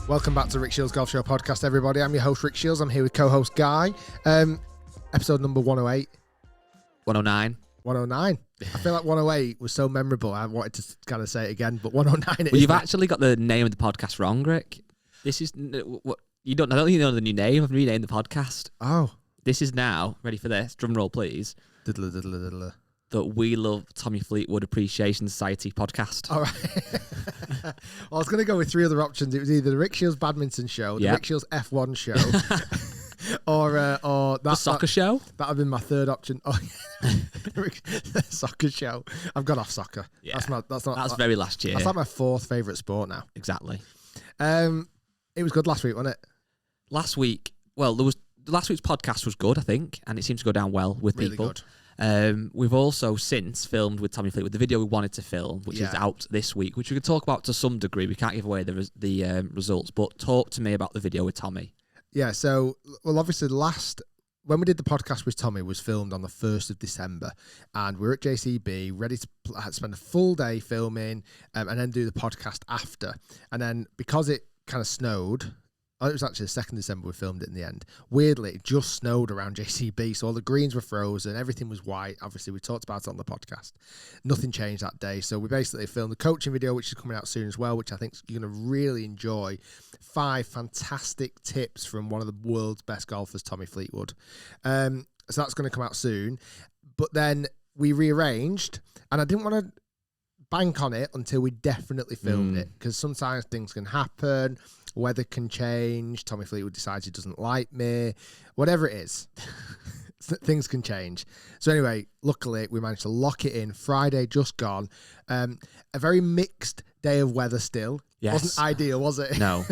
Welcome back to Rick Shiels Golf Show podcast, everybody. I'm your host, Rick Shiels. I'm here with co-host Guy. Episode number 108. 109. 109. I feel like 108 was so memorable. I wanted to kind of say it again, but 109 Well, you've actually got the name of the podcast wrong, Rick. This is what you don't. I don't think you know the new name. I've renamed the podcast. Oh, this is now ready for this. Drum roll, please. Diddler, diddler, diddler. The We Love Tommy Fleetwood Appreciation Society podcast. All right. Well, I was going to go with three other options. It was either the Rick Shiels Badminton Show, the Rick Shiels F1 Show, or that the soccer show. That would have been my third option. Oh, soccer show. I've gone off soccer. Yeah. That's very last year. That's like my fourth favourite sport now. Exactly. It was good last week, wasn't it? Last week, last week's podcast was good, I think, and it seemed to go down well with really people. Good. We've also since filmed with Tommy Fleetwood the video we wanted to film, which is out this week, which we could talk about to some degree. We can't give away the results, but talk to me about the video with Tommy. Yeah, so, obviously when we did the podcast with Tommy was filmed on the 1st of December, and we were at JCB ready to spend a full day filming and then do the podcast after. And then because it kind of snowed, it was actually the 2nd December we filmed it in the end. Weirdly, it just snowed around JCB, so all the greens were frozen, everything was white. Obviously, we talked about it on the podcast. Nothing changed that day, so we basically filmed the coaching video, which is coming out soon as well, which I think you're going to really enjoy. 5 fantastic tips from one of the world's best golfers, Tommy Fleetwood. So that's going to come out soon. But then we rearranged, and I didn't want to bank on it until we definitely filmed it, because sometimes things can happen. Weather can change. Tommy Fleetwood decides he doesn't like me. Whatever it is, things can change. So anyway, luckily, we managed to lock it in. Friday just gone. A very mixed day of weather still. Yes. Wasn't ideal, was it? No.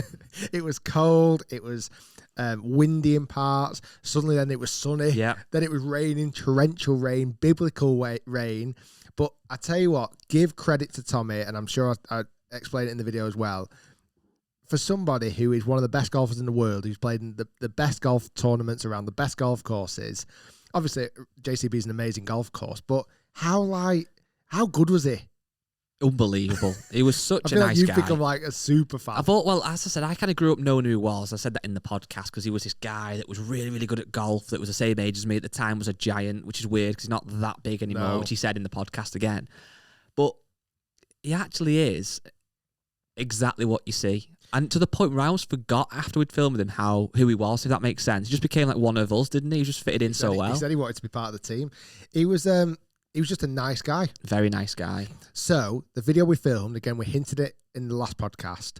It was cold. It was windy in parts. Suddenly then it was sunny. Yeah. Then it was raining, torrential rain, biblical rain. But I tell you what, give credit to Tommy, and I'm sure I explained it in the video as well. For somebody who is one of the best golfers in the world, who's played in the best golf tournaments around the best golf courses, obviously JCB is an amazing golf course, but how good was he? Unbelievable. He was such a nice guy. You've become like a super fan. I thought, well, as I said, I kind of grew up knowing who he was. I said that in the podcast because he was this guy that was really, really good at golf, that was the same age as me at the time, was a giant, which is weird because he's not that big anymore, which he said in the podcast again. But he actually is exactly what you see. And to the point where I almost forgot after we'd filmed with him who he was, if that makes sense. He just became like one of us, didn't he? He just fitted in so well. He said he wanted to be part of the team. He was just a nice guy. Very nice guy. So the video we filmed, again, we hinted it in the last podcast.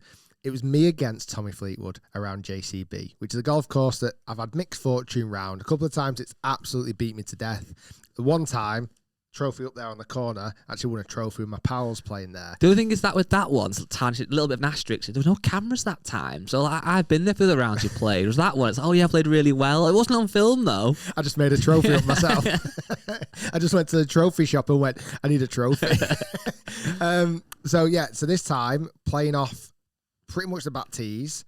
It was me against Tommy Fleetwood around JCB, which is a golf course that I've had mixed fortune round. A couple of times it's absolutely beat me to death. The one time, trophy up there on the corner, actually won a trophy with my pals playing there. The other thing is that with that one, a little bit of an asterisk, there was no cameras that time. So I've been there for the rounds you played. It was that one. It's, I played really well. It wasn't on film, though. I just made a trophy up myself. I just went to the trophy shop and went, I need a trophy. So this time, playing off pretty much the back tees,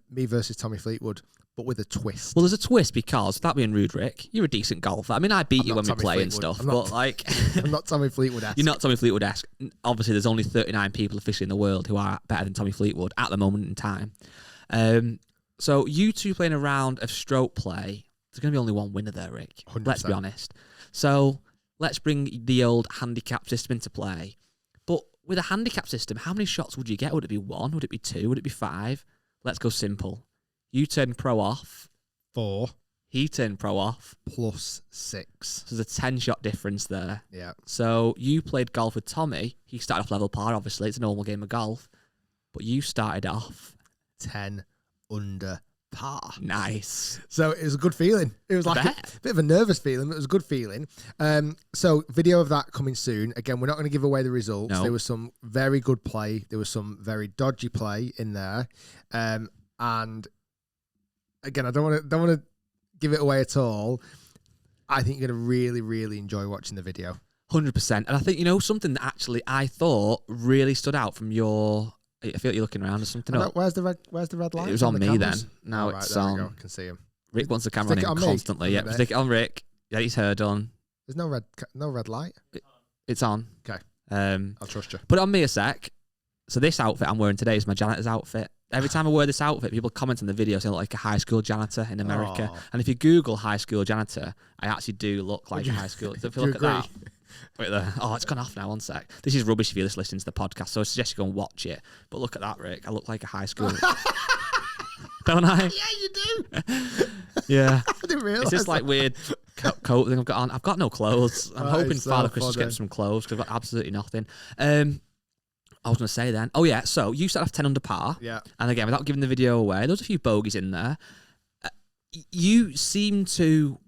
me versus Tommy Fleetwood, but with a twist. Well, there's a twist because, without being rude, Rick, you're a decent golfer. I mean, I beat you when we play and stuff, but like... I'm not Tommy Fleetwood-esque. You're not Tommy Fleetwood-esque. Obviously, there's only 39 people officially in the world who are better than Tommy Fleetwood at the moment in time. So you two playing a round of stroke play, there's going to be only one winner there, Rick. 100%. Let's be honest. So let's bring the old handicap system into play. But with a handicap system, how many shots would you get? Would it be 1? Would it be 2? Would it be 5? Let's go simple. You turn pro off. 4. He turned pro off. +6. So there's a 10-shot difference there. Yeah. So you played golf with Tommy. He started off level par, obviously. It's a normal game of golf. But you started off 10 under par. Nice. So it was a good feeling. It was like a bit of a nervous feeling, but it was a good feeling. So video of that coming soon. Again, we're not going to give away the results. No. There was some very good play. There was some very dodgy play in there. And again, I don't want to give it away at all. I think you're going to really, really enjoy watching the video. 100%. And I think, something that actually I thought really stood out from your... I feel like you're looking around or something. Where's the red light? It was on me cameras? then. Now it's on. There we go. I can see him. Rick wants the camera on him constantly. Yeah, stick it on Rick. Yeah, he's heard on. There's no red light. It's on. Okay. I'll trust you. Put it on me a sec. So this outfit I'm wearing today is my janitor's outfit. Every time I wear this outfit, people comment on the video saying I look like a high school janitor in America. Aw. And if you Google high school janitor, I actually do look like a high school. If you look at that. Wait there. Oh, it's gone off now. One sec. This is rubbish if you're just listening to the podcast, so I suggest you go and watch it. But look at that, Rick. I look like a high school. Don't I? Yeah, you do. Yeah. I didn't realise. It's just like weird coat thing I've got on. I've got no clothes. I'm hoping so Father Christmas funny. gets some clothes because I've got absolutely nothing. I was going to say then. Oh, yeah. So you set off 10 under par. Yeah. And again, without giving the video away, there was a few bogeys in there. You seem to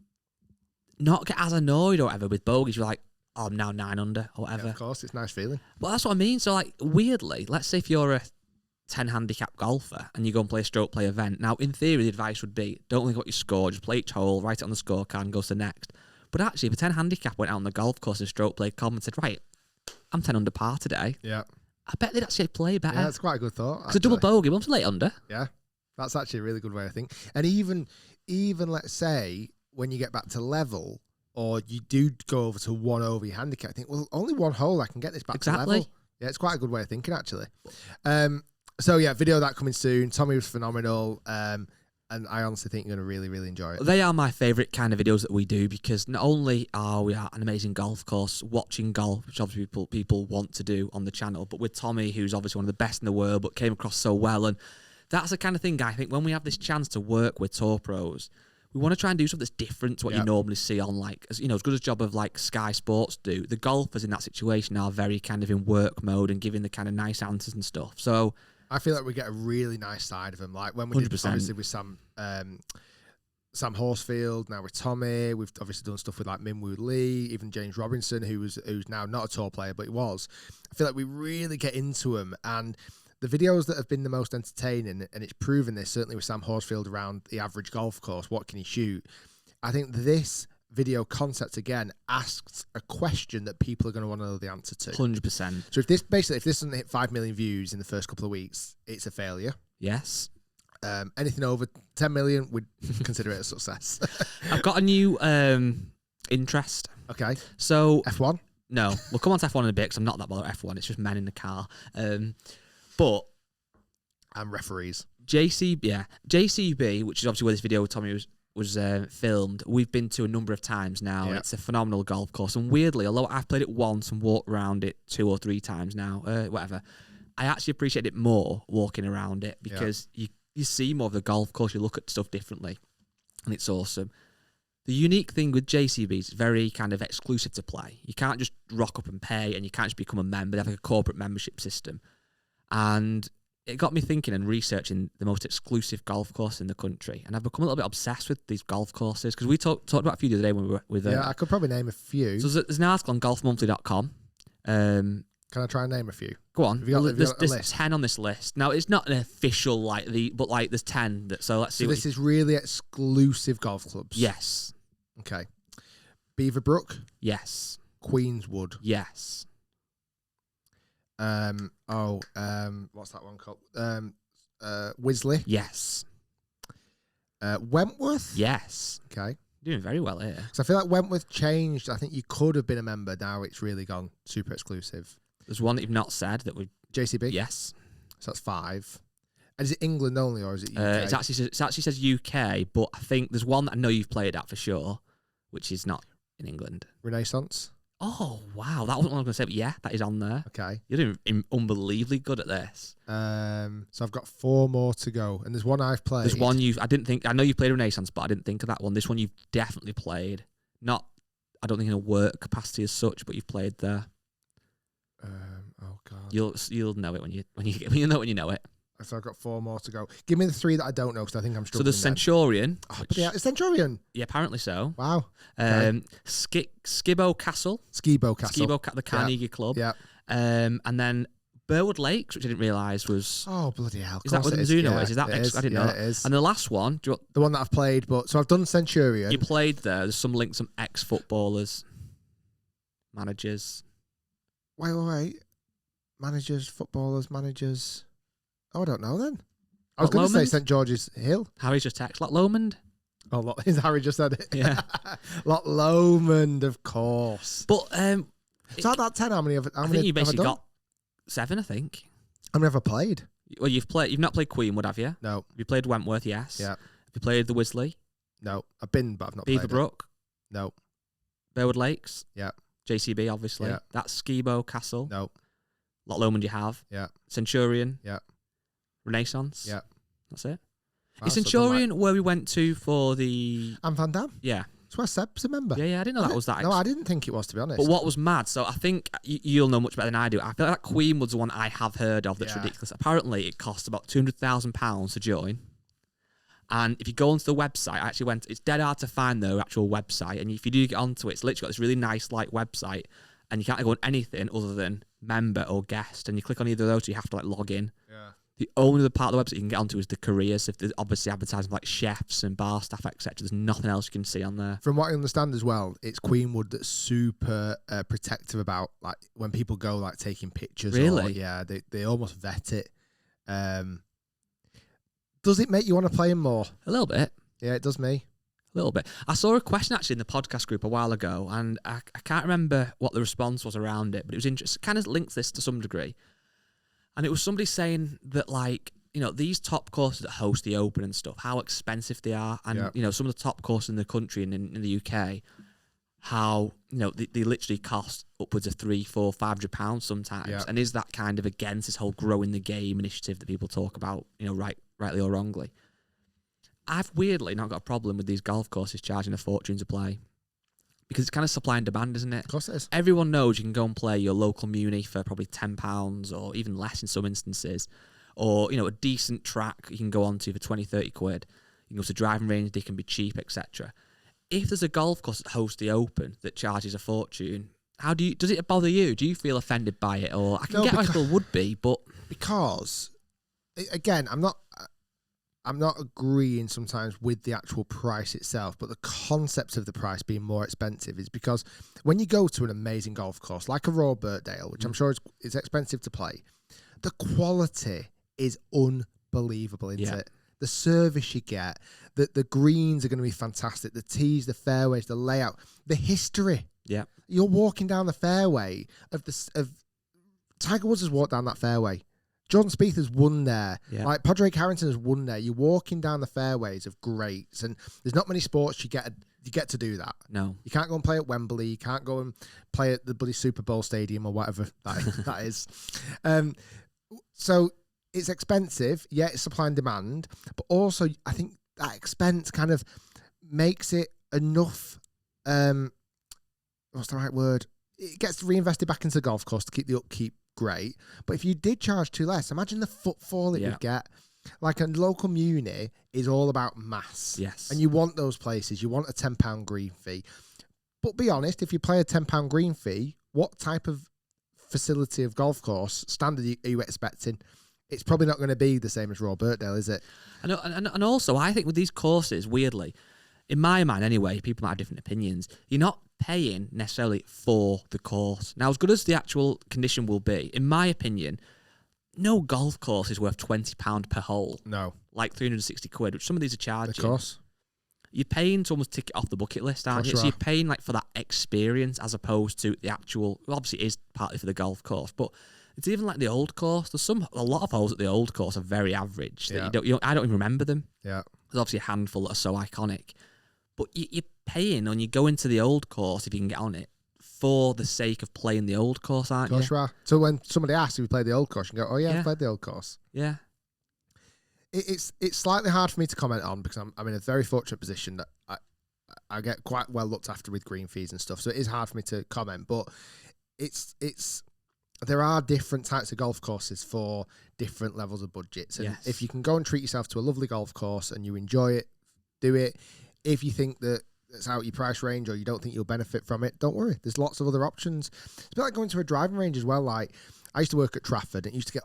not get as annoyed or whatever with bogeys. You're like, oh, I'm now 9 under or whatever. Yeah, of course, it's a nice feeling. Well, that's what I mean. So, like, weirdly, let's say if you're a 10 handicap golfer and you go and play a stroke play event. Now, in theory, the advice would be don't think what you score, just play each hole, write it on the scorecard and go to the next. But actually, if a 10 handicap went out on the golf course and stroke play come and said, right, I'm 10 under par today. Yeah. I bet they'd actually play better. Yeah, that's quite a good thought. Because a double bogey, one's late under. Yeah, that's actually a really good way, I think. And even let's say when you get back to level, or you do go over to 1 over your handicap, I think, well, only 1 hole, I can get this back to level. Yeah, it's quite a good way of thinking, actually. So yeah, video of that coming soon. Tommy was phenomenal. And I honestly think you're going to really, really enjoy it. They are my favourite kind of videos that we do because not only are we at an amazing golf course, watching golf, which obviously people want to do on the channel, but with Tommy, who's obviously one of the best in the world, but came across so well. And that's the kind of thing, I think, when we have this chance to work with tour pros, we want to try and do something that's different to what you normally see on, like, as good as job of like Sky Sports do. The golfers in that situation are very kind of in work mode and giving the kind of nice answers and stuff. So I feel like we get a really nice side of him. Like when we did 100%. obviously with Sam Horsfield, now with Tommy, we've obviously done stuff with like Minwoo Lee, even James Robinson, who's now not a tour player, but he was. I feel like we really get into him, and the videos that have been the most entertaining, and it's proven this, certainly with Sam Horsfield around the average golf course, what can he shoot? I think this video concept again asks a question that people are going to want to know the answer to. 100%. So if this doesn't hit 5 million views in the first couple of weeks, it's a failure. Yes. Anything over 10 million, we'd consider it a success. I've got a new interest. Okay. So F1? No, we'll come on to F1 in a bit because I'm not that bothered with F1. It's just men in the car. But And referees. JCB, which is obviously where this video with Tommy was filmed, we've been to a number of times now. Yeah. It's a phenomenal golf course, and weirdly, although I've played it once and walked around it 2 or 3 times now, whatever, I actually appreciate it more walking around it because you see more of the golf course, you look at stuff differently, and it's awesome. The unique thing with JCB is it's very kind of exclusive to play. You can't just rock up and pay, and you can't just become a member. They have like a corporate membership system, and it got me thinking and researching the most exclusive golf course in the country. And I've become a little bit obsessed with these golf courses because we talked about a few the other day when we were with... I could probably name a few. So there's an article on golfmonthly.com. Can I try and name a few? Go on. Have you got There's a list? 10 on this list. Now, it's not an official, but there's 10. So let's see. So this is really exclusive golf clubs? Yes. Okay. Beaverbrook? Yes. Queenswood? Yes. What's that one called? Wisley? Yes. Wentworth? Yes. Okay. Doing very well here. So I feel like Wentworth changed. I think you could have been a member. Now it's really gone super exclusive. There's one that you've not said that would... JCB? Yes. So that's 5. And is it England only or is it UK? It actually says UK, but I think there's one that I know you've played at for sure, which is not in England. Renaissance? Oh, wow. That wasn't what I was going to say, but yeah, that is on there. Okay. You're doing unbelievably good at this. So I've got 4 more to go. And there's one I've played. There's one I know you played Renaissance, but I didn't think of that one. This one you've definitely played. Not, I don't think in a work capacity as such, but you've played there. Oh God. You'll know it when you know it. So I've got 4 more to go. Give me the 3 that I don't know because I think I'm So struggling. there's Centurion. It's Centurion. Yeah, apparently so. Wow. Skibo Castle. The Carnegie Club. Yeah. And then Burwood Lakes, which I didn't realise was... Oh, bloody hell. Is that what Mizuno is? Is that I didn't know that. It is. And the last one... The one that I've played, so I've done Centurion. You played there. There's some links, some ex-footballers, managers. Wait. Managers. Oh, I don't know then. I was going to say St George's Hill. Harry's just text. Lot Lomond. Oh, Harry just said it. Yeah. Lot Lomond, of course. But so that 10, how many I think you basically got 7, I think. I've never played. Well, you've not played Queenwood, have you? No. Have you played Wentworth? Yes. Yeah. Have you played the Wisley? No. I've been, but I've not played it. Beaverbrook? No. Bearwood Lakes? Yeah. JCB, obviously. Yeah. That's Skibo Castle. No. Loch Lomond you have. Yeah. Centurion. Yeah. Renaissance. Yeah. That's it. Wow, Is so Centurion where we went to for the... And Van Damme. Yeah. That's where Seb's a member. Yeah, I didn't know that was that. No, I didn't think it was, to be honest. But what was mad, so I think you'll know much better than I do. I feel like Queenwood's the one I have heard of that's ridiculous. Apparently, it costs about £200,000 to join. And if you go onto the website, I actually went, it's dead hard to find their actual website. And if you do get onto it, it's literally got this really nice like website. And you can't go on anything other than member or guest. And you click on either of those, so you have to like log in. Yeah. The only other part of the website you can get onto is the careers. If there's obviously advertising like chefs and bar staff, etc. There's nothing else you can see on there. From what I understand as well, it's Queenwood that's super protective about like when people go like taking pictures. Really? Yeah, they almost vet it. Does it make you want to play him more? A little bit. Yeah, it does me. A little bit. I saw a question actually in the podcast group a while ago, and I can't remember what the response was around it, but it was interesting. Kind of links this to some degree. And it was somebody saying that, like, you know, these top courses that host the Open and stuff, how expensive they are. And, you know, some of the top courses in the country and in the UK, how, you know, they literally cost upwards of £300, £400, £500 sometimes. Yeah. And is that kind of against this whole growing the game initiative that people talk about, you know, rightly or wrongly? I've weirdly not got a problem with these golf courses charging a fortune to play. Because it's kind of supply and demand, isn't it? Of course it is. Everyone knows you can go and play your local muni for probably £10 or even less in some instances. Or, you know, a decent track you can go on to for 20, 30 quid. You can go to driving range, they can be cheap, etc. If there's a golf course that hosts the Open that charges a fortune, does it bother you? Do you feel offended by it? Or I can get why people would be, but... Because, again, I'm not agreeing sometimes with the actual price itself, but the concept of the price being more expensive is because when you go to an amazing golf course like a Royal Birkdale, which I'm sure is expensive to play, the quality is unbelievable, isn't it? The service you get, the greens are going to be fantastic, the tees, the fairways, the layout, the history. Yeah, you're walking down the fairway of Tiger Woods has walked down that fairway. Jordan Spieth has won there. Yeah. Like Padraig Harrington has won there. You're walking down the fairways of greats, and there's not many sports you get to do that. No, you can't go and play at Wembley. You can't go and play at the bloody Super Bowl stadium or whatever that is. So it's expensive. Yeah, it's supply and demand, but also I think that expense kind of makes it enough. What's the right word? It gets reinvested back into the golf course to keep the upkeep great. But if you did charge too less, imagine the footfall it would get. Like a local muni is all about mass. Yes. And you want those places. You want a £10 green fee. But be honest, if you play a £10 green fee, what type of facility of golf course standard are you expecting? It's probably not going to be the same as Royal Birkdale, is it? And also, I think with these courses, weirdly, in my mind anyway, people might have different opinions, you're not paying necessarily for the course. Now, as good as the actual condition will be, in my opinion, no golf course is worth £20 per hole. No. Like 360 quid, which some of these are charging. Of course. You're paying to almost tick it off the bucket list, aren't you? So you're paying like for that experience as opposed to the actual, well, obviously it is partly for the golf course, but it's even like the old course. There's a lot of holes at the old course are very average. That I don't even remember them. Yeah. There's obviously a handful that are so iconic. But you're paying when you go into the old course, if you can get on it, for the sake of playing the old course, aren't you? Of course you are. So when somebody asks if you played the old course, you go, oh yeah, I've played the old course. Yeah. It's slightly hard for me to comment on because I'm in a very fortunate position that I get quite well looked after with green fees and stuff. So it is hard for me to comment, but there are different types of golf courses for different levels of budgets. And if you can go and treat yourself to a lovely golf course and you enjoy it, do it. If you think that that's out your price range or you don't think you'll benefit from it, don't worry. There's lots of other options. It's a bit like going to a driving range as well. Like I used to work at Trafford and it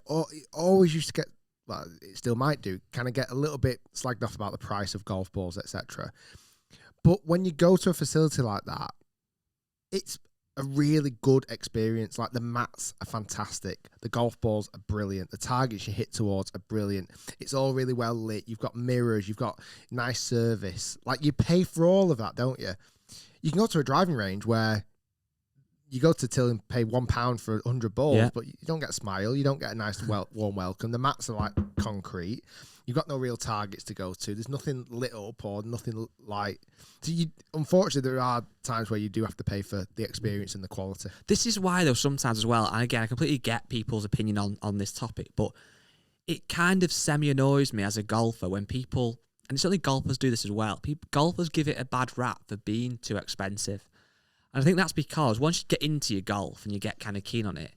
always used to get, well, it still might do, kind of get a little bit slagged off about the price of golf balls, etc. But when you go to a facility like that, it's a really good experience. Like the mats are fantastic. The golf balls are brilliant. The targets you hit towards are brilliant. It's all really well lit. You've got mirrors. You've got nice service. Like you pay for all of that, don't you? You can go to a driving range where you go to till and pay £1 for 100 balls, Yeah. but you don't get a smile. You don't get a nice, warm welcome. The mats are like concrete. You've got no real targets to go to. There's nothing lit up or nothing like. So unfortunately, there are times where you do have to pay for the experience and the quality. This is why, though, sometimes as well, and again, I completely get people's opinion on this topic, but it kind of semi-annoys me as a golfer when people, and certainly golfers do this as well, golfers give it a bad rap for being too expensive. And I think that's because once you get into your golf and you get kind of keen on it,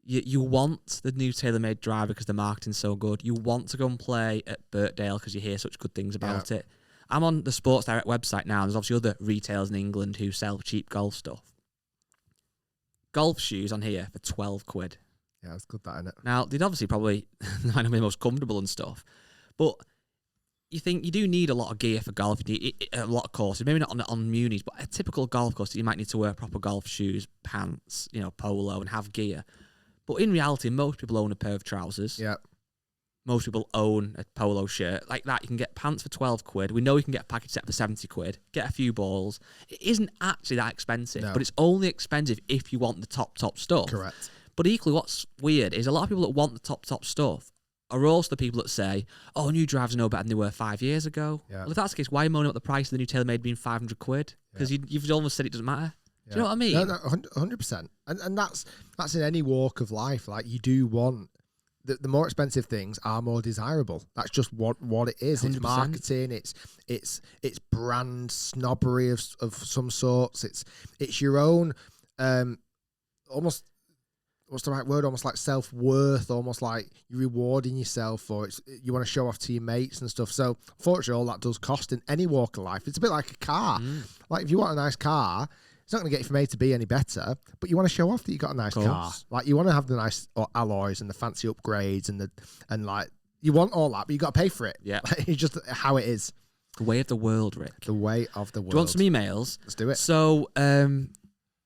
you want the new TaylorMade driver because the marketing's so good. You want to go and play at Birkdale because you hear such good things about it. I'm on the Sports Direct website now. There's obviously other retailers in England who sell cheap golf stuff. Golf shoes on here for £12. Yeah, it's good that, isn't it? Now, they'd obviously probably might not be the most comfortable and stuff, but you think you do need a lot of gear for golf. You need a lot of courses, maybe not on munis, but a typical golf course, you might need to wear proper golf shoes, pants, polo, and have gear. But in reality, most people own a pair of trousers. Yeah. Most people own a polo shirt. Like that, you can get pants for £12. We know you can get a package set for £70. Get a few balls. It isn't actually that expensive, but it's only expensive if you want the top stuff. Correct. But equally, what's weird is a lot of people that want the top stuff are also the people that say, oh, new drivers know better than they were 5 years ago. Yeah. Well, if that's the case, why are you moaning about the price of the new TaylorMade being £500? Because you've almost said it doesn't matter. Do you know what I mean? No, 100%. And that's in any walk of life. Like, you do want the more expensive things are more desirable. That's just what it is. 100%. It's marketing. It's brand snobbery of some sorts. It's your own almost. What's the right word? Almost like self-worth, almost like you're rewarding yourself, or you want to show off to your mates and stuff. So, unfortunately, all that does cost in any walk of life. It's a bit like a car. Like, if you want a nice car, it's not going to get you from A to B any better, but you want to show off that you got a nice car. Like, you want to have the nice alloys and the fancy upgrades and like, you want all that, but you got to pay for it. Yeah. Like, it's just how it is. The way of the world, Rick. The way of the world. Do you want some emails? Let's do it. So,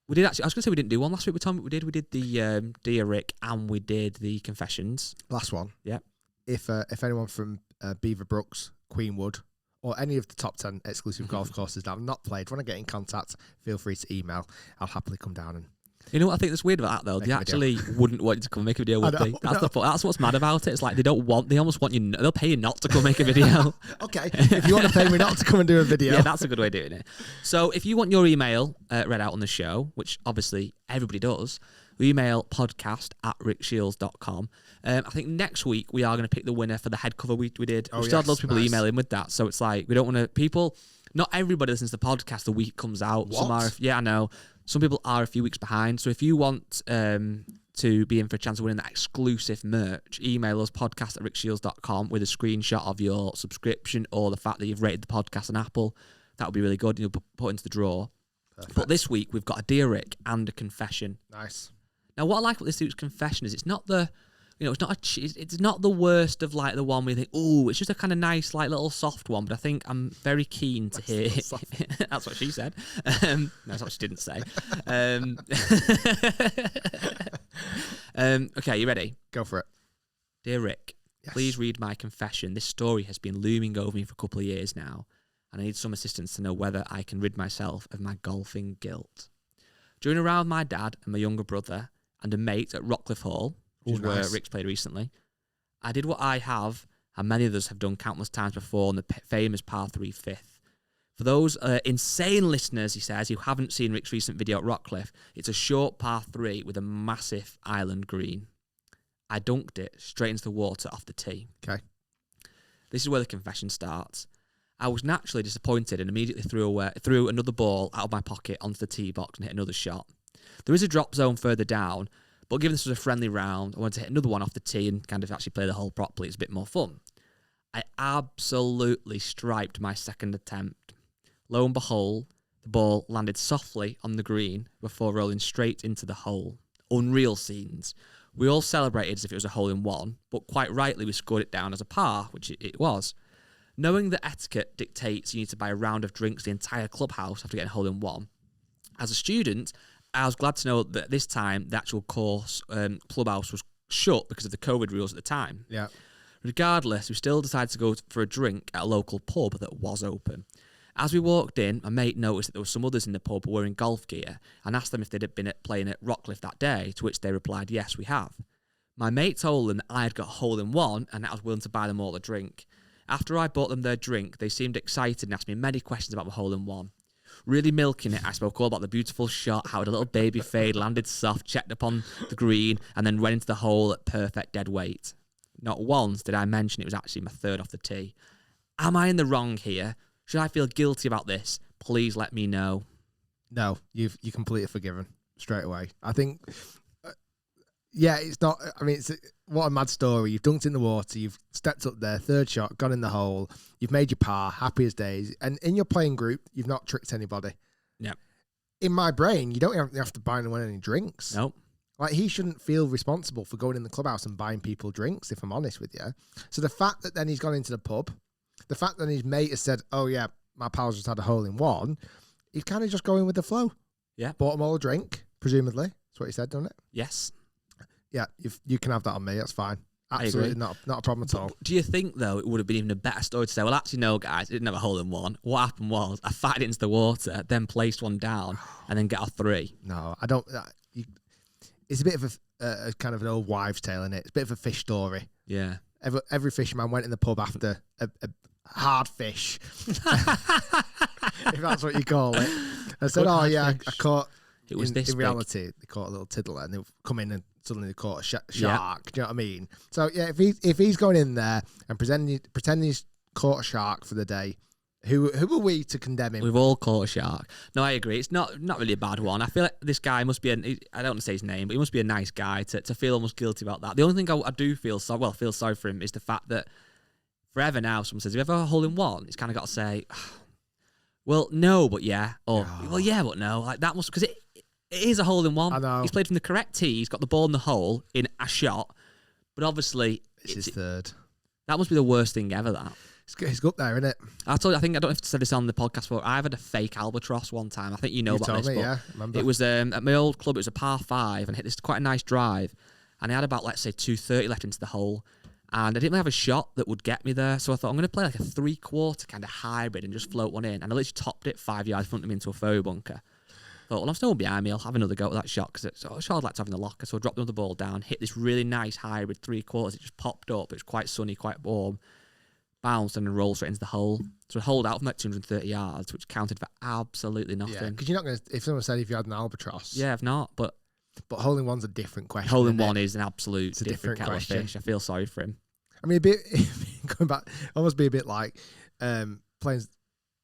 we did actually. I was going to say we didn't do one last week with Tom. We did the Dear Rick and we did the confessions. Last one. Yeah. If anyone from Beaverbrooks, Queenwood, or any of the top 10 exclusive golf courses that I've not played, want to get in contact, feel free to email. I'll happily come down and. You know what I think that's weird about that though? They actually wouldn't want you to come make a video with me. That's the point. That's what's mad about it. It's like they almost want you. They'll pay you not to come make a video. Okay, if you want to pay me not to come and do a video, yeah, that's a good way of doing it. So if you want your email read out on the show, which obviously everybody does, email podcast@rickshiels.com. I think next week we are going to pick the winner for the head cover we did. We still had loads of people email in with that, so it's like we don't want to people. Not everybody listens to the podcast the week it comes out. What? Some are, yeah, I know. Some people are a few weeks behind. So if you want to be in for a chance of winning that exclusive merch, email us podcast@rickshiels.com with a screenshot of your subscription or the fact that you've rated the podcast on Apple. That would be really good. You'll put into the draw. Perfect. But this week we've got a Dear Rick and a confession. Nice. Now what I like about this week's confession is it's not the it's not the worst of like the one where you think, oh, it's just a kind of nice, like little soft one. But I think I'm very keen to hear. That's what she said. No, that's what she didn't say. Okay, you ready? Go for it. Dear Rick, please read my confession. This story has been looming over me for a couple of years now, and I need some assistance to know whether I can rid myself of my golfing guilt. During a round with my dad and my younger brother and a mate at Rockcliffe Hall, which is where Rick's played recently, I did what I have and many others have done countless times before on the famous par 3 fifth. For those insane listeners, he says, who haven't seen Rick's recent video at Rockcliffe, it's a short par 3 with a massive island green. I dunked it straight into the water off the tee. Okay. This is where the confession starts. I was naturally disappointed and immediately threw another ball out of my pocket onto the tee box and hit another shot. There is a drop zone further down, but given this was a friendly round, I wanted to hit another one off the tee and kind of actually play the hole properly. It's a bit more fun. I absolutely striped my second attempt. Lo and behold, the ball landed softly on the green before rolling straight into the hole. Unreal scenes. We all celebrated as if it was a hole-in-one, but quite rightly we scored it down as a par, which it was. Knowing that etiquette dictates you need to buy a round of drinks the entire clubhouse after getting a hole-in-one, as a student, I was glad to know that this time the actual course clubhouse was shut because of the COVID rules at the time. Yeah. Regardless, we still decided to go for a drink at a local pub that was open. As we walked in, my mate noticed that there were some others in the pub wearing golf gear and asked them if they'd been playing at Rockcliffe that day, to which they replied, yes, we have. My mate told them that I had got a hole-in-one and that I was willing to buy them all a drink. After I bought them their drink, they seemed excited and asked me many questions about the hole-in-one. Really milking it, I spoke all about the beautiful shot, how it had a little baby fade, landed soft, checked upon the green, and then went into the hole at perfect dead weight. Not once did I mention it was actually my third off the tee. Am I in the wrong here? Should I feel guilty about this? Please let me know. No, you're completely forgiven straight away. I think, it's not. I mean, what a mad story. You've dunked in the water. You've stepped up there, third shot, gone in the hole. You've made your par, happy as days. And in your playing group, you've not tricked anybody. Yeah. In my brain, you don't have to buy anyone any drinks. Nope. Like, he shouldn't feel responsible for going in the clubhouse and buying people drinks, if I'm honest with you. So the fact that then he's gone into the pub, the fact that his mate has said, oh, yeah, my pal's just had a hole-in-one, he's kind of just going with the flow. Yeah. Bought them all a drink, presumably. That's what he said, doesn't it? Yes. Yeah, you can have that on me. That's fine. Absolutely not a problem at all. Do you think, though, it would have been even a better story to say, well, actually, no, guys, it didn't have a hole-in-one. What happened was I fired it into the water, then placed one down, and then get a 3. No, I don't. It's a bit of a kind of an old wives' tale, isn't it? It's a bit of a fish story. Yeah. Every fisherman went in the pub after a hard fish, if that's what you call it. I said, "Oh yeah, I caught." It was this. In reality, they caught a little tiddler, and they come in and suddenly they caught a shark. Do you know what I mean? So yeah, if he's going in there and pretending he's caught a shark for the day, who are we to condemn him? We've all caught a shark. No, I agree. It's not really a bad one. I feel like this guy must be I don't want to say his name, but he must be a nice guy to feel almost guilty about that. The only thing I do feel sorry for him is the fact that forever now, someone says, "Have you ever a hole-in-one?" He's kind of got to say, "Well, no, but yeah," or "Well, yeah, but no." Like that must, because it is a hole-in-one. I know. He's played from the correct tee. He's got the ball in the hole in a shot, but obviously it's his third. That must be the worst thing ever. That. He's up there, isn't it? I told you, I don't know if I said this on the podcast before. I've had a fake albatross one time. I think you know about told this. Me, yeah, I remember. It was at my old club. It was a par 5 and hit this quite a nice drive. And I had about, let's say, 230 left into the hole. And I didn't really have a shot that would get me there. So I thought, I'm going to play like a 3/4 kind of hybrid and just float one in. And I literally topped it 5 yards in front of me into a faux bunker. Thought, well, I'm still behind me. I'll have another go at that shot because it's a shot I'd like to have in the locker. So I dropped another ball down, hit this really nice hybrid 3/4. It just popped up. It was quite sunny, quite warm. Bounced and then rolled straight into the hole. So I holed out from like 230 yards, which counted for absolutely nothing. Yeah, because you're not going to, if someone said if you had an albatross. Yeah, I've not, but hole-in-one's a different question. Hole-in-one is an absolute different kettle question. of fish. I feel sorry for him. I mean, a bit, going back, almost be a bit like playing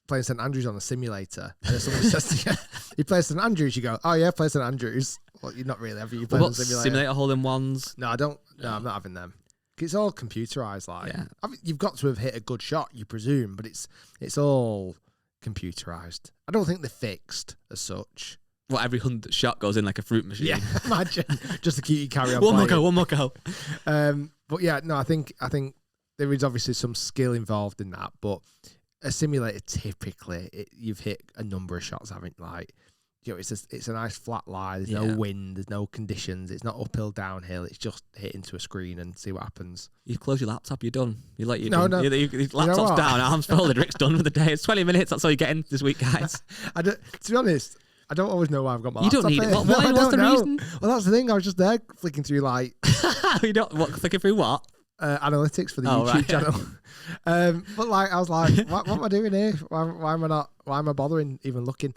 St Andrews on a simulator. And if somebody says to you, you play St Andrews, you go, oh yeah, play St Andrews. Well, you're not really, have you? Played on a simulator hole-in-ones? No, I don't. No, I'm not having them. It's all computerized. Like, I mean, you've got to have hit a good shot, you presume, but it's all computerized. I don't think they're fixed as such. Well, every 100 shot goes in like a fruit machine. Yeah, imagine just to keep you carry on. One more go. But yeah, no, I think there is obviously some skill involved in that. But a simulator, typically, you've hit a number of shots, haven't like. You know, it's a nice flat lie. There's no wind. There's no conditions. It's not uphill, downhill. It's just hit into a screen and see what happens. You close your laptop, you're done. You let No. Your laptop's down, arms folded, Rick's done for the day. It's 20 minutes. That's all you get in this week, guys. To be honest, I don't always know why I've got my laptop. You don't need it. What's the reason? Well, that's the thing. I was just there flicking through like... Flicking through what? Analytics for the YouTube channel. But like, I was like, what am I doing here? Why am I bothering even looking?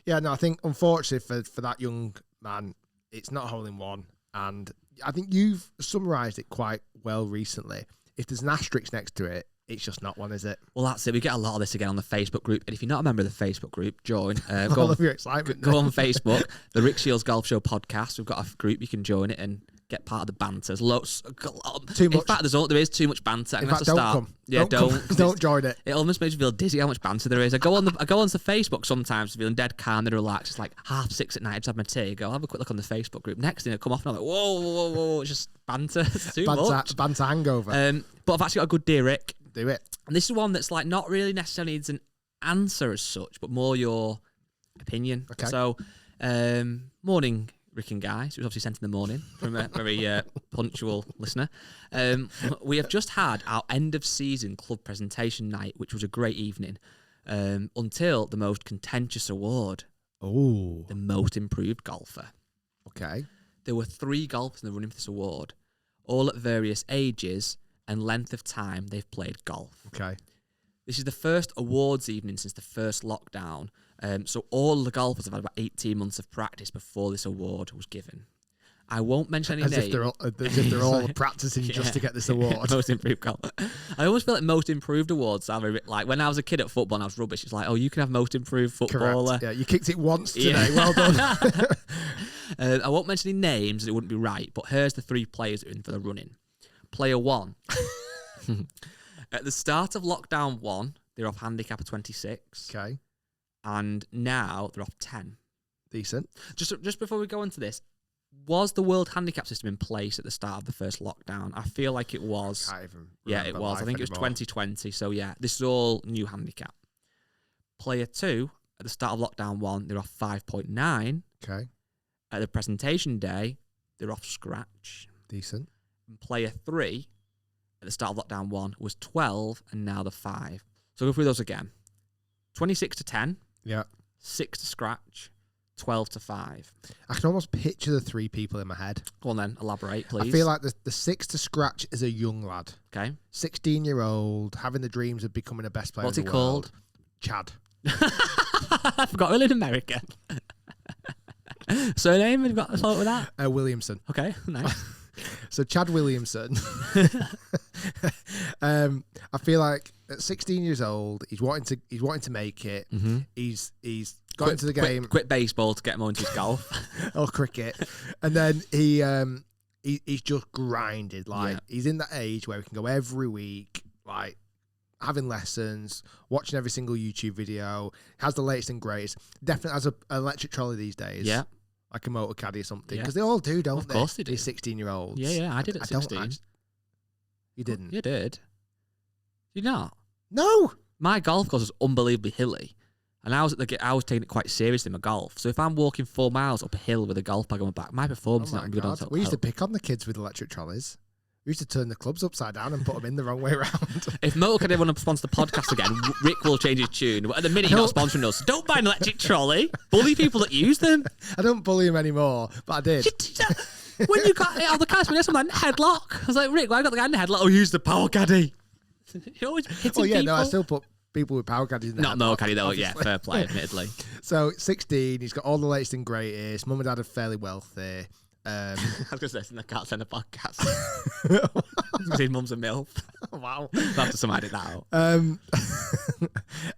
Yeah, no, I think unfortunately for that young man, it's not a hole-in-one. And I think you've summarised it quite well recently. If there's an asterisk next to it, it's just not one, is it? Well, that's it. We get a lot of this again on the Facebook group. And if you're not a member of the Facebook group, join. All of your excitement. Go on Facebook, the Rick Shiels Golf Show podcast. We've got a group. You can join it and get part of the banter. There's loads. Too much. In fact, there is too much banter. In fact, don't come. Yeah, don't join it. It almost makes me feel dizzy how much banter there is. I go onto Facebook sometimes feeling dead calm and relaxed. It's like 6:30 at night. I just have my tea. I'll have a quick look on the Facebook group. Next thing I come off and I'm like, whoa. It's just banter. It's too much. Banter hangover. But I've actually got a good dear, Rick. Do it. And this is one that's like not really necessarily needs an answer as such, but more your opinion. Okay. So, morning, Rick and Guy. So it was obviously sent in the morning from a very punctual listener. We have just had our end of season club presentation night, which was a great evening. until the most contentious award, Oh. the most improved golfer. Okay. There were 3 golfers in the running for this award, all at various ages and length of time they've played golf. Okay. This is the first awards evening since the first lockdown, so all the golfers have had about 18 months of practice before this award was given. I won't mention any names. As if they're all practicing just to get this award. Most improved golf. I always feel like most improved awards are a bit like when I was a kid at football and I was rubbish. It's like, oh, you can have most improved footballer. Correct. Yeah, you kicked it once today. Well done. I won't mention any names, it wouldn't be right. But here's the 3 players that are in for the running. Player 1. At the start of lockdown 1, they're off handicap of 26. Okay. And now they're off 10. Decent. Just before we go into this, was the world handicap system in place at the start of the first lockdown? I feel like it was. Yeah, it was. I think it was 2020. So yeah, this is all new handicap. Player 2, at the start of lockdown 1, they're off 5.9. Okay. At the presentation day, they're off scratch. Decent. And player 3, at the start of lockdown 1, was 12, and now they're 5. So go through those again. 26 to 10. Yeah. 6 to scratch. 12 to 5. I can almost picture the 3 people in my head. Go on then, elaborate, please. I feel like the 6 to scratch is a young lad. Okay. 16-year-old, having the dreams of becoming the best player What's in the he world. called? Chad. I forgot we're in America. Surname, have you got a thought with that? Williamson. Okay, nice. So Chad Williamson. I feel like at 16 years old, he's wanting to make it. Mm-hmm. He's got into the game. Quit baseball to get more into his golf. Or cricket. And then he's just grinded. Like he's in that age where he can go every week, like having lessons, watching every single YouTube video, has the latest and greatest. Definitely has an electric trolley these days. Yeah. Like a motor caddy or something. Because they all do, don't they? Of course they do. These 16-year-olds. Yeah, I did at 16. You didn't? You did. Did you not? No! My golf course was unbelievably hilly. And I was taking it quite seriously in my golf. So if I'm walking 4 miles up a hill with a golf bag on my back, my performance is not good on top. We used to pick on the kids with electric trolleys. We used to turn the clubs upside down and put them in the wrong way around. If Motorcade ever want to sponsor the podcast again, Rick will change his tune. But at the minute, he's not sponsoring us. Don't buy an electric trolley. Bully people that use them. I don't bully him anymore, but I did. When you got it on the cast, when someone headlock, I was like, Rick, why have I got the guy in the headlock? Oh, use the power caddy. You're always hitting people. No, I still put people with power caddies in the Not Motor Caddy though, yeah, fair play, admittedly. So 16, he's got all the latest and greatest. Mum and dad are fairly wealthy. I was going to say, I can't send a podcast. His mum's a MILF. Wow. I'll have to somehow edit that out.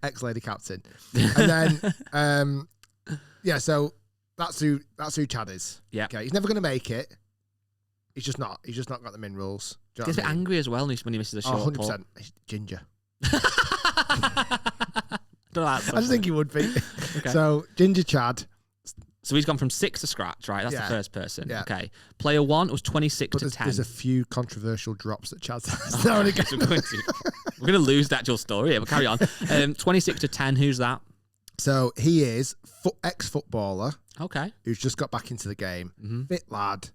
Ex-lady captain. And then, so that's who Chad is. Yeah. Okay, he's never going to make it. He's just not got the minerals. He gets a bit angry as well when he misses a short 100%. putt. He's ginger. I just think he would be. Okay. So, Ginger Chad. So he's gone from 6 to scratch, right? That's the first person. Yeah. Okay. Player 1 was 26 to 10. There's a few controversial drops that Chad has. We're going to lose the actual story here, but carry on. 26 to 10, who's that? So he is ex-footballer. Okay. Who's just got back into the game. Mm-hmm. Fit lad.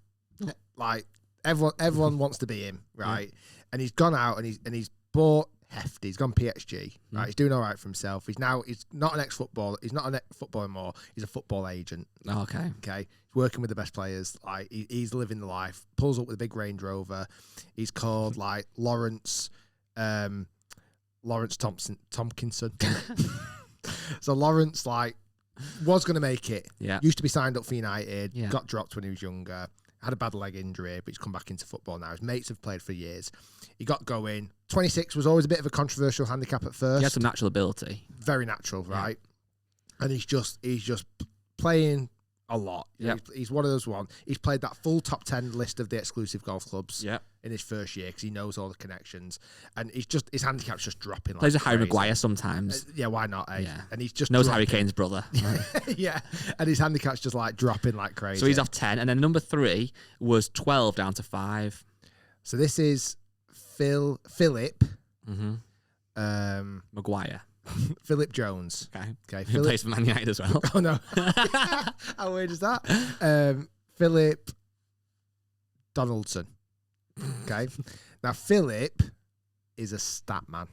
Like, everyone wants to be him, right? Yeah. And he's gone out and he's bought hefty. He's gone PXG, right? He's doing all right for himself. He's not an ex-footballer. He's not an ex-footballer anymore. He's a football agent. Oh, okay. Okay. He's working with the best players. Like he's living the life. Pulls up with a big Range Rover. He's called like Lawrence Tompkinson. So Lawrence was going to make it. Yeah. Used to be signed up for United. Yeah. Got dropped when he was younger. Had a bad leg injury, but he's come back into football now. His mates have played for years. He got going. 26 was always a bit of a controversial handicap at first. He had some natural ability. Very natural, right? Yeah. And he's just playing a lot. Yeah. He's one of those ones. He's played that full top 10 list of the exclusive golf clubs in his first year because he knows all the connections. And his handicap's just dropping. Plays a Harry Maguire sometimes. Yeah, why not? Eh? Yeah. And he's just knows dropping. Harry Kane's brother. Right? Yeah. And his handicap's just like dropping like crazy. So he's off 10. And then number 3 was 12 down to 5. So this is Philip. Mm-hmm. Maguire. Philip Jones. Okay. He plays for Man United as well. Oh, no. How weird is that? Philip Donaldson. Okay. Now, Philip is a stat man.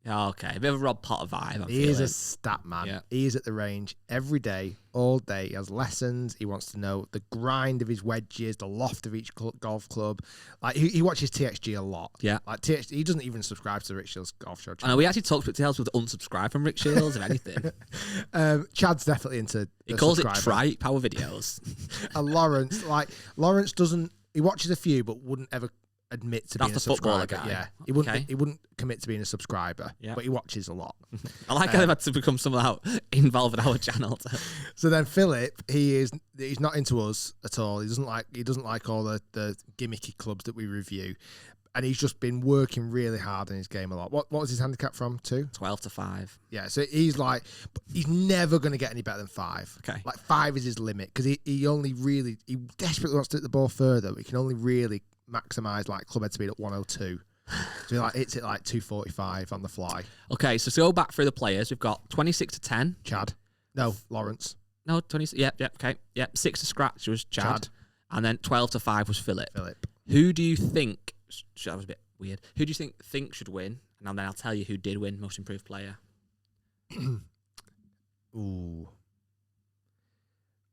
Yeah, okay. A bit of a Rob Potter vibe. He is a stat man. Yeah. He is at the range every day, all day. He has lessons. He wants to know the grind of his wedges, the loft of each golf club. Like he watches TXG a lot. Yeah. Like TXG, he doesn't even subscribe to the Rick Shiels Golf Show I channel. know, we actually talked to Tales with unsubscribe from Rick Shiels, if anything. Chad's definitely into. He calls it tripe, our videos. And Lawrence doesn't. He watches a few, but wouldn't ever admit to being a subscriber. Guy. Yeah, he wouldn't. Okay. He wouldn't commit to being a subscriber. Yeah. But he watches a lot. I like how they've had to become somehow involved in our channel. So then Philip, he's not into us at all. He doesn't like all the gimmicky clubs that we review, and he's just been working really hard in his game a lot. What was his handicap from? 12 to 5. Yeah, so he's never going to get any better than 5. Okay, like 5 is his limit because he desperately wants to hit the ball further, but he can only really maximise like club head speed at 102. So he hits it like 245 on the fly. Okay, so to go back through the players, we've got 26 to 10. Chad. No, Lawrence. No, 20. Yeah, okay. Yeah, 6 to scratch was Chad. And then 12 to 5 was Philip. Who do you think? That was a bit weird. Who do you think should win? And then I'll tell you who did win most improved player. Ooh.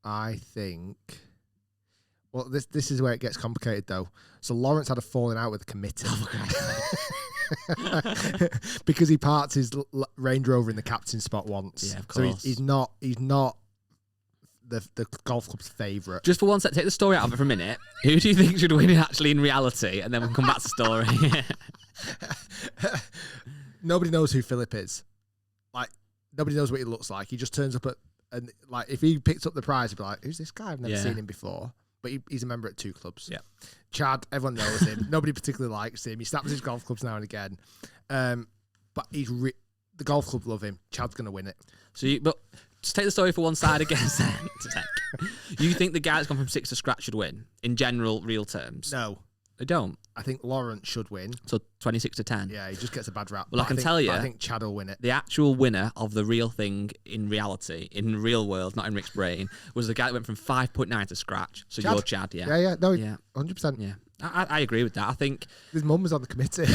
I think. Well, this is where it gets complicated, though. So Lawrence had a falling out with the committee because he parked his Range Rover in the captain spot once. Yeah, of course. So he's not the golf club's favourite. Just for one sec, take the story out of it for a minute. Who do you think should win actually in reality? And then we'll come back to the story. Nobody knows who Philip is. Like nobody knows what he looks like. He just turns up and like if he picked up the prize, he'd be like, "Who's this guy? I've never seen him before." But he's a member at 2 clubs. Yeah. Chad, everyone knows him. Nobody particularly likes him. He snaps his golf clubs now and again. But the golf club love him. Chad's going to win it. But just take the story for one side again. You think the guy that's gone from 6 to scratch should win in general, real terms? No. They don't. I think Lawrence should win. So 26 to 10. Yeah, he just gets a bad rap. Well, I can tell you, I think Chad will win it. The actual winner of the real thing in reality, in real world, not in Rick's brain, was the guy that went from 5.9 to scratch. So Chad. You're Chad, yeah. Yeah. No, yeah. 100%. Yeah. I agree with that. I think his mum was on the committee.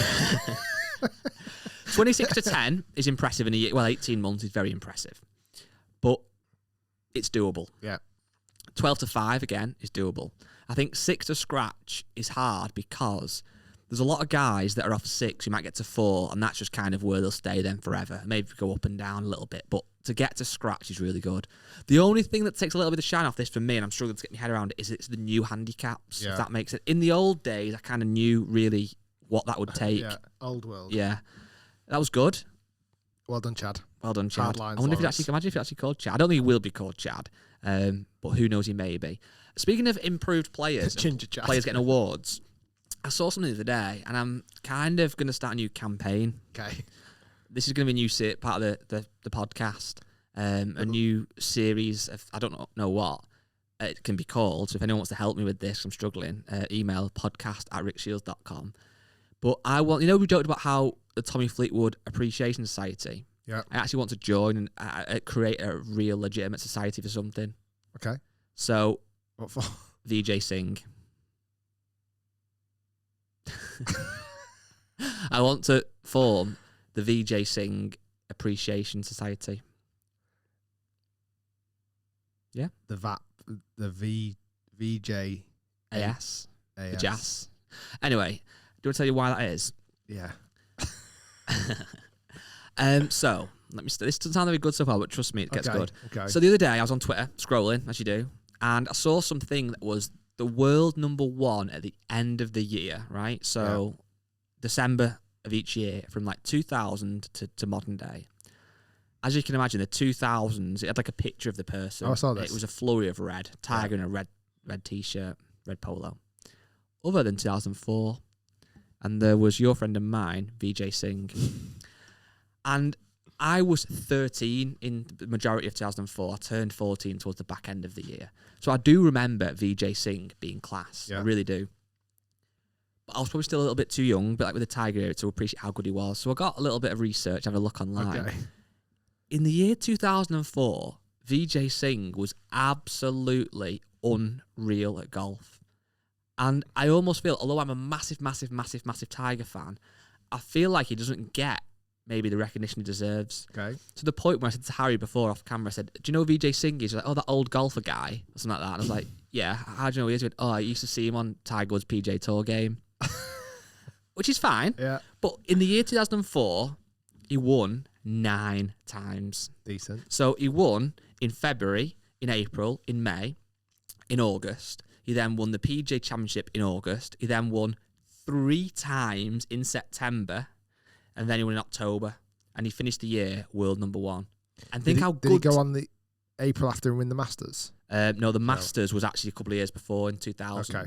26 to 10 is impressive in a year. Well, 18 months is very impressive, but it's doable. Yeah. 12 to 5 again is doable. I think 6 to scratch is hard because there's a lot of guys that are off 6 who might get to 4, and that's just kind of where they'll stay then forever. Maybe go up and down a little bit, but to get to scratch is really good. The only thing that takes a little bit of shine off this for me, and I'm struggling to get my head around it, is it's the new handicaps, if that makes it. In the old days, I kind of knew really what that would take. Yeah, old world. Yeah. That was good. Well done, Chad. Well done, Chad. Lines, I wonder if it's actually called Chad. I don't think he will be called Chad, but who knows, he may be. Speaking of improved players, players getting awards, I saw something the other day, and I'm kind of going to start a new campaign. Okay. This is going to be a new part of the podcast, a new series of, I don't know what it can be called. So if anyone wants to help me with this, I'm struggling, email podcast@rickshiels.com. But I want, we joked about how the Tommy Fleetwood Appreciation Society. Yeah. I actually want to join and create a real legitimate society for something. Okay. So, what for? VJ Singh. I want to form the VJ Singh Appreciation Society. Yeah. The VJ AS. The Jazz. Anyway, do I tell you why that is? Yeah. So let me. This doesn't sound very good so far, but trust me, it gets good. Okay. So the other day, I was on Twitter scrolling, as you do, and I saw something that was the world #1 at the end of the year. Right. So December of each year, from like 2000 to modern day. As you can imagine, the 2000s, it had like a picture of the person. Oh, I saw this. It was a flurry of red, tiger in a red t-shirt, red polo. Other than 2004, and there was your friend of mine, VJ Singh. And I was 13 in the majority of 2004. I turned 14 towards the back end of the year. So I do remember VJ Singh being class. Yeah. I really do. But I was probably still a little bit too young, but like with the Tiger era, to appreciate how good he was. So I got a little bit of research, have a look online. Okay. In the year 2004, VJ Singh was absolutely unreal at golf. And I almost feel, although I'm a massive Tiger fan, I feel like he doesn't get maybe the recognition he deserves. Okay. To the point where I said to Harry before off camera, I said, do you know who VJ Singh is? He's like, oh, that old golfer guy, or something like that. And I was like, yeah, how do you know who he is? He went, oh, I used to see him on Tiger Woods' PJ Tour game. Which is fine. Yeah. But in the year 2004, he won 9 times. Decent. So he won in February, in April, in May, in August. He then won the PJ Championship in August. He then won 3 times in September, and then he won in October. And he finished the year world number 1. And think how good. Did he go on the April after and win the Masters? No, the Masters was actually a couple of years before in 2000. Okay.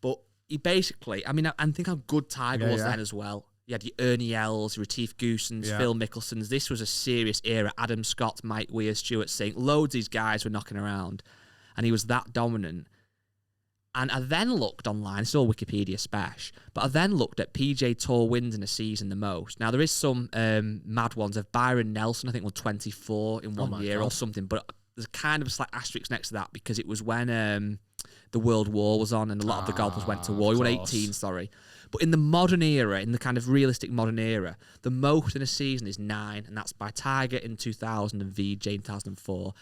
But he basically, I mean, and think how good Tiger was then as well. You had your Ernie Els, your Retief Goosens, Phil Mickelsons. This was a serious era. Adam Scott, Mike Weir, Stuart Singh. Loads of these guys were knocking around. And he was that dominant. And I then looked online, it's all Wikipedia spash, but I then looked at PJ Tour wins in a season the most. Now, there is some mad ones of Byron Nelson, I think, won 24 in one year or something, but there's kind of a slight asterisk next to that because it was when the World War was on and a lot of the golfers went to war. He won 18, sorry. But in the modern era, in the kind of realistic modern era, the most in a season is 9, and that's by Tiger in 2000 and VJ in 2004.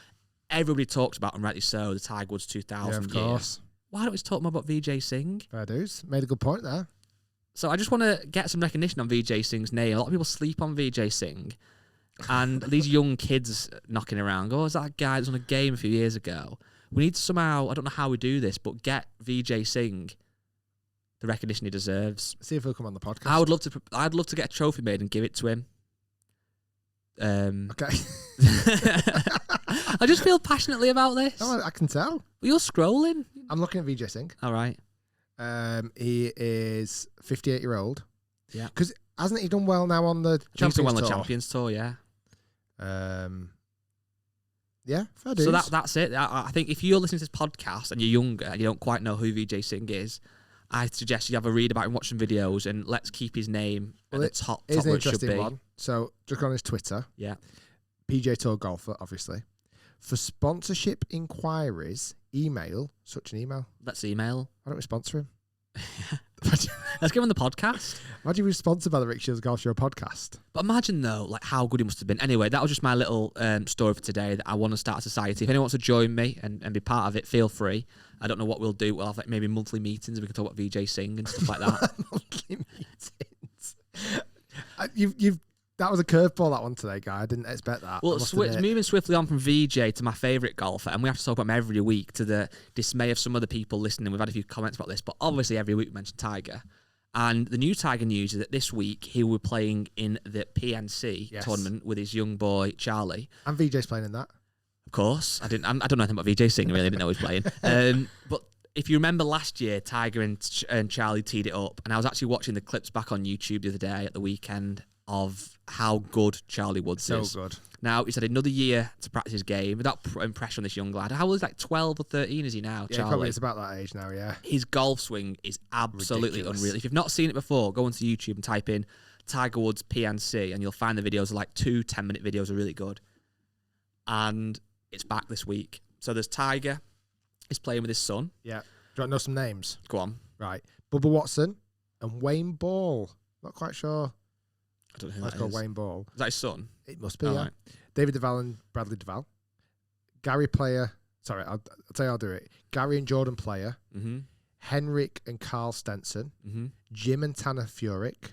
Everybody talks about, and rightly so, the Tiger Woods 2000 of course. Year. Why don't we talk more about VJ Singh? Fair dues. Made a good point there. So I just want to get some recognition on VJ Singh's name. A lot of people sleep on VJ Singh. And these young kids knocking around, go, oh, is that guy that was on a game a few years ago? We need to somehow, I don't know how we do this, but get VJ Singh the recognition he deserves. See if he'll come on the podcast. I'd love to get a trophy made and give it to him. Okay. I just feel passionately about this. Oh, I can tell. Well, you're scrolling. I'm looking at VJ Singh. All right. He is 58-year-old. Yeah. Because hasn't he done well now on the Champions Tour? He's done well on the Champions Tour, yeah. Yeah, fair dues. So that's it. I think if you're listening to this podcast and you're younger and you don't quite know who VJ Singh is, I suggest you have a read about him, watch some videos, and let's keep his name at the top where it should be. One. So just go on his Twitter. Yeah. PJ Tour golfer, obviously. For sponsorship inquiries, email such an email. Let's email. Why don't we sponsor him? Let's give him the podcast. Imagine we were sponsored by the Rick Shiels Golf Show podcast. But imagine though, like how good he must have been. Anyway, that was just my little story for today. That I want to start a society. If anyone wants to join me and be part of it, feel free. I don't know what we'll do. We'll have like maybe monthly meetings. We can talk about VJ Singh and stuff like that. Monthly meetings. That was a curveball, that one today, guy. I didn't expect that. Well, moving swiftly on from VJ to my favourite golfer, and we have to talk about him every week to the dismay of some other people listening. We've had a few comments about this, but obviously every week we mention Tiger. And the new Tiger news is that this week he will be playing in the PNC tournament with his young boy, Charlie. And VJ's playing in that. Of course. I don't know anything about VJ Singh, really. I didn't know he was playing. But if you remember last year, Tiger and Charlie teed it up, and I was actually watching the clips back on YouTube the other day at the weekend of how good Charlie Woods is. So good. Now, he's had another year to practice his game without pressure on this young lad. How old is he? Like 12 or 13 is he now, Yeah, Charlie? probably it's about that age now, yeah. His golf swing is absolutely unreal. If you've not seen it before, go onto YouTube and type in Tiger Woods PNC and you'll find the videos are like 2 10-minute videos are really good. And it's back this week. So there's Tiger. He's playing with his son. Yeah. Do you want to know some names? Go on. Right. Bubba Watson and Wayne Ball. Not quite sure. I don't know who Let's that go is. Wayne Ball. Is that his son? It must be, Oh, yeah. right. David Duval and Bradley Duval. Gary Player. Sorry, I'll tell you I'll do it. Gary and Jordan Player. Mm-hmm. Henrik and Carl Stenson. Mm-hmm. Jim and Tanner Furyk.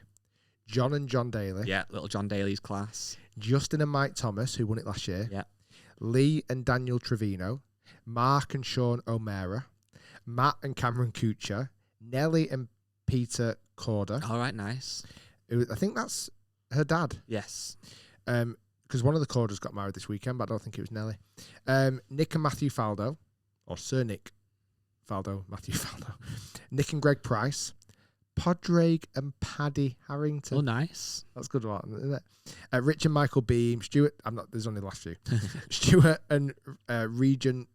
John and John Daly. Yeah, little John Daly's class. Justin and Mike Thomas, who won it last year. Yeah. Lee and Daniel Trevino. Mark and Sean O'Mara. Matt and Cameron Kuchar. Nelly and Peter Corder. All right, nice. I think that's her dad. Yes. Because one of the Corders got married this weekend, but I don't think it was Nelly. Nick and Matthew Faldo, or Sir Nick Faldo, Matthew Faldo. Nick and Greg Price. Podraig and Paddy Harrington. Oh, nice. That's a good one, isn't it? Rich and Michael Beam. Stuart, there's only the last few. Stuart and Regent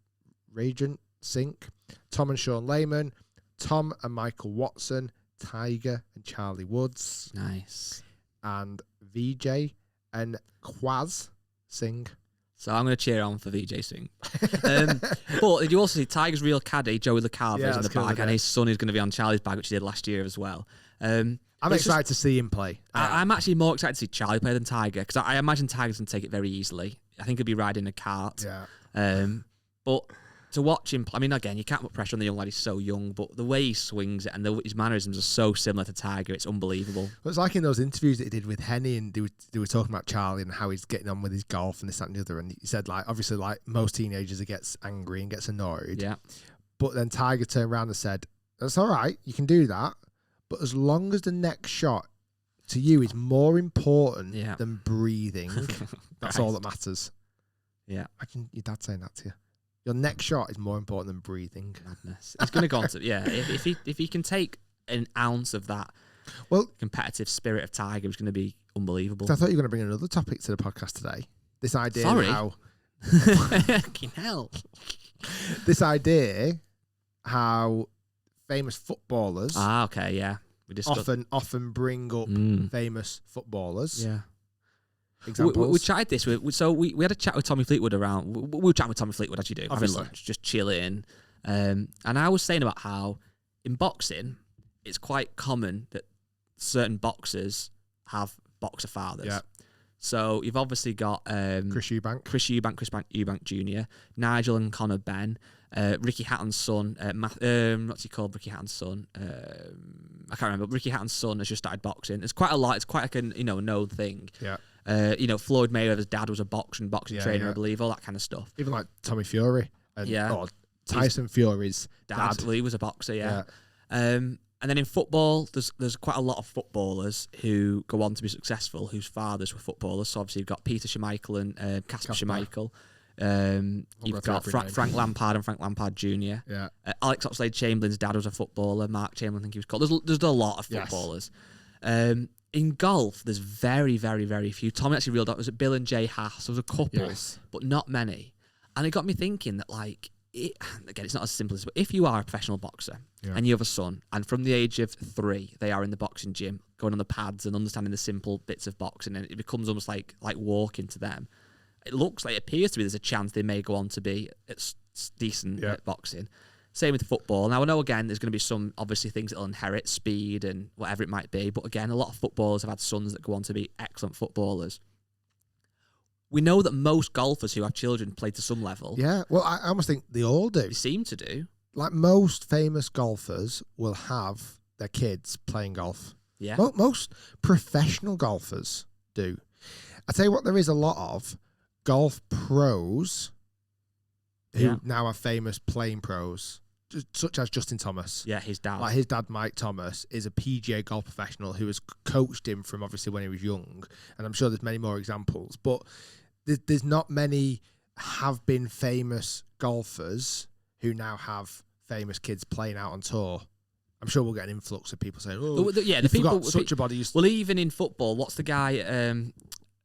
Sink. Tom and Sean Lehman. Tom and Michael Watson. Tiger and Charlie Woods. Nice. And VJ and Quaz Singh. So I'm going to cheer on for VJ Singh. But did you also see Tiger's real caddy, Joey LaCava, is in the bag, and his son is going to be on Charlie's bag, which he did last year as well. I I'm excited to see him play. I'm actually more excited to see Charlie play than Tiger, because I imagine Tiger's going to take it very easily. I think he'll be riding a cart. Yeah. But to watch him, I mean, again, you can't put pressure on the young lad. He's so young, but the way he swings it and his mannerisms are so similar to Tiger. It's unbelievable. Well, it's like in those interviews that he did with Henny, and they were talking about Charlie and how he's getting on with his golf and this, that, and the other. And he said, like, obviously, like most teenagers, he gets angry and gets annoyed. Yeah. But then Tiger turned around and said, "That's all right. You can do that. But as long as the next shot to you is more important than breathing, that's all that matters." Yeah. Imagine your dad saying that to you. Your next shot is more important than breathing. Madness. He's going to go on to, if he can take an ounce of that competitive spirit of Tiger, it's going to be unbelievable. So I thought you were going to bring another topic to the podcast today. This idea how... Fucking hell. This idea how famous footballers... Okay, yeah. We discussed... often bring up famous footballers. Yeah. Examples. We tried this. We had a chat with Tommy Fleetwood around. We were chatting with Tommy Fleetwood, as you do, Obviously. having lunch, just chilling. And I was saying about how in boxing, it's quite common that certain boxers have boxer fathers. Yeah. So you've obviously got Chris Eubank Jr., Nigel and Conor Benn, Ricky Hatton's son, what's he called? Ricky Hatton's son. I can't remember. Ricky Hatton's son has just started boxing. It's quite a lot. It's quite like a known thing. Yeah. Floyd Mayweather's dad was a boxing trainer, I believe, all that kind of stuff. Even like Tommy Fury. And, Tyson Fury's dad. He was a boxer, yeah. And then in football, there's quite a lot of footballers who go on to be successful, whose fathers were footballers. So obviously you've got Peter Schmeichel and Kasper Schmeichel. You've got Frank Lampard and Frank Lampard Jr. Yeah. Alex Oxlade-Chamberlain's dad was a footballer. Mark Chamberlain, I think he was called. There's a lot of footballers. Yes. In golf, there's very, very, very few. Tommy actually reeled out, was it Bill and Jay Haas? There was a couple, but not many. And it got me thinking that, like, again, it's not as simple as, but if you are a professional boxer and you have a son, and from the age of 3, they are in the boxing gym, going on the pads and understanding the simple bits of boxing, and it becomes almost like walking to them. It appears to be there's a chance they may go on to be decent at boxing. Same with football. Now, I know, again, there's going to be some, obviously, things that will inherit, speed and whatever it might be. But, again, a lot of footballers have had sons that go on to be excellent footballers. We know that most golfers who have children play to some level. Yeah, well, I almost think they all do. They seem to do. Like, most famous golfers will have their kids playing golf. Yeah. Most professional golfers do. I tell you what, there is a lot of golf pros who now are famous playing pros, such as Justin Thomas. Yeah, his dad. Like his dad, Mike Thomas, is a PGA golf professional who has coached him from obviously when he was young. And I'm sure there's many more examples. But there's not many have been famous golfers who now have famous kids playing out on tour. I'm sure we'll get an influx of people saying, "Oh, the people such a body." Well, even in football, what's the guy,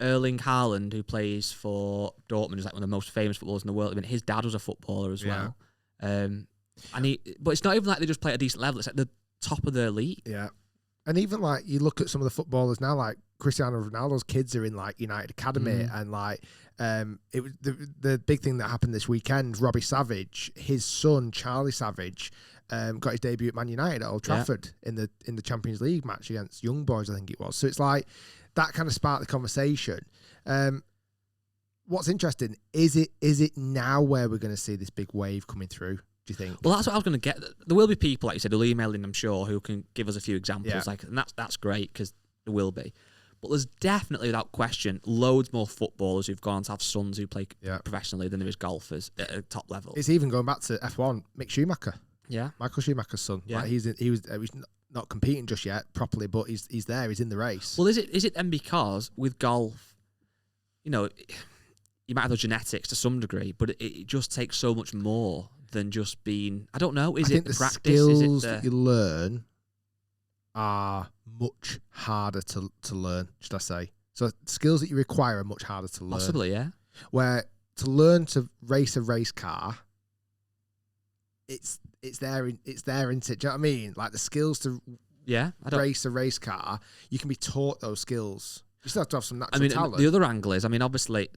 Erling Haaland, who plays for Dortmund, is like one of the most famous footballers in the world. I mean, his dad was a footballer as well. But it's not even like they just play at a decent level. It's like the top of their league. Yeah. And even like you look at some of the footballers now, like Cristiano Ronaldo's kids are in like United Academy, and like it was the big thing that happened this weekend. Robbie Savage, his son Charlie Savage, got his debut at Man United at Old Trafford in the Champions League match against Young Boys, I think it was. So it's like that kind of sparked the conversation. What's interesting is it now where we're going to see this big wave coming through? Do you think? Well, that's what I was going to get. There will be people, like you said, who'll email in, I'm sure, who can give us a few examples. Like, and that's great, because there will be. But there's definitely, without question, loads more footballers who've gone on to have sons who play professionally than there is golfers at a top level. It's even going back to F1, Mick Schumacher. Yeah, Michael Schumacher's son. Yeah, like he was not competing just yet properly, but he's there. He's in the race. Well, is it then because with golf, you might have the genetics to some degree, but it just takes so much more than just being. I don't know. Is it the practice? Skills that you learn are much harder to learn, should I say? So skills that you require are much harder to learn. Possibly, yeah. Where to learn to race a race car, it's there, isn't it? Do you know what I mean? Like the skills to race a race car, you can be taught those skills. You still have to have some natural talent. The other angle is, obviously,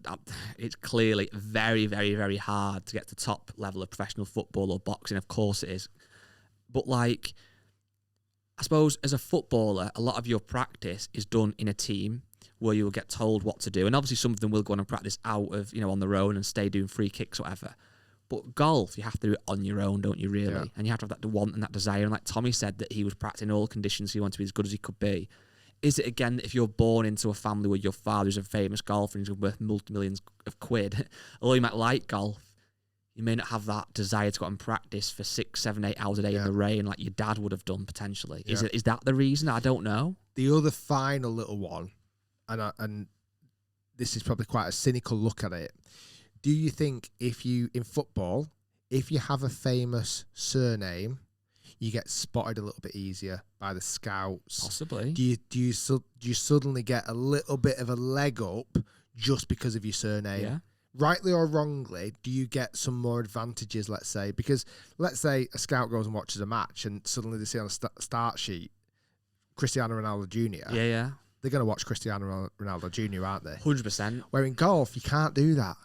it's clearly very, very, very hard to get to top level of professional football or boxing. Of course it is. But, like, I suppose as a footballer, a lot of your practice is done in a team where you will get told what to do. And obviously some of them will go on and practice out of, on their own and stay doing free kicks or whatever. But golf, you have to do it on your own, don't you, really? Yeah. And you have to have that want and that desire. And like Tommy said, that he was practicing all conditions, so he wanted to be as good as he could be. Is it, again, that if you're born into a family where your father's a famous golfer and he's worth multi-millions of quid, although you might like golf, you may not have that desire to go out and practice for 6, 7, 8 hours a day in the rain like your dad would have done potentially. Yeah. Is that the reason? I don't know. The other final little one, and this is probably quite a cynical look at it. Do you think in football, if you have a famous surname, you get spotted a little bit easier by the scouts? Possibly. Do you suddenly get a little bit of a leg up just because of your surname? Yeah. Rightly or wrongly, do you get some more advantages, let's say? Because let's say a scout goes and watches a match and suddenly they see on a start sheet Cristiano Ronaldo Jr. Yeah. They're going to watch Cristiano Ronaldo Jr., aren't they? 100%. Where in golf, you can't do that.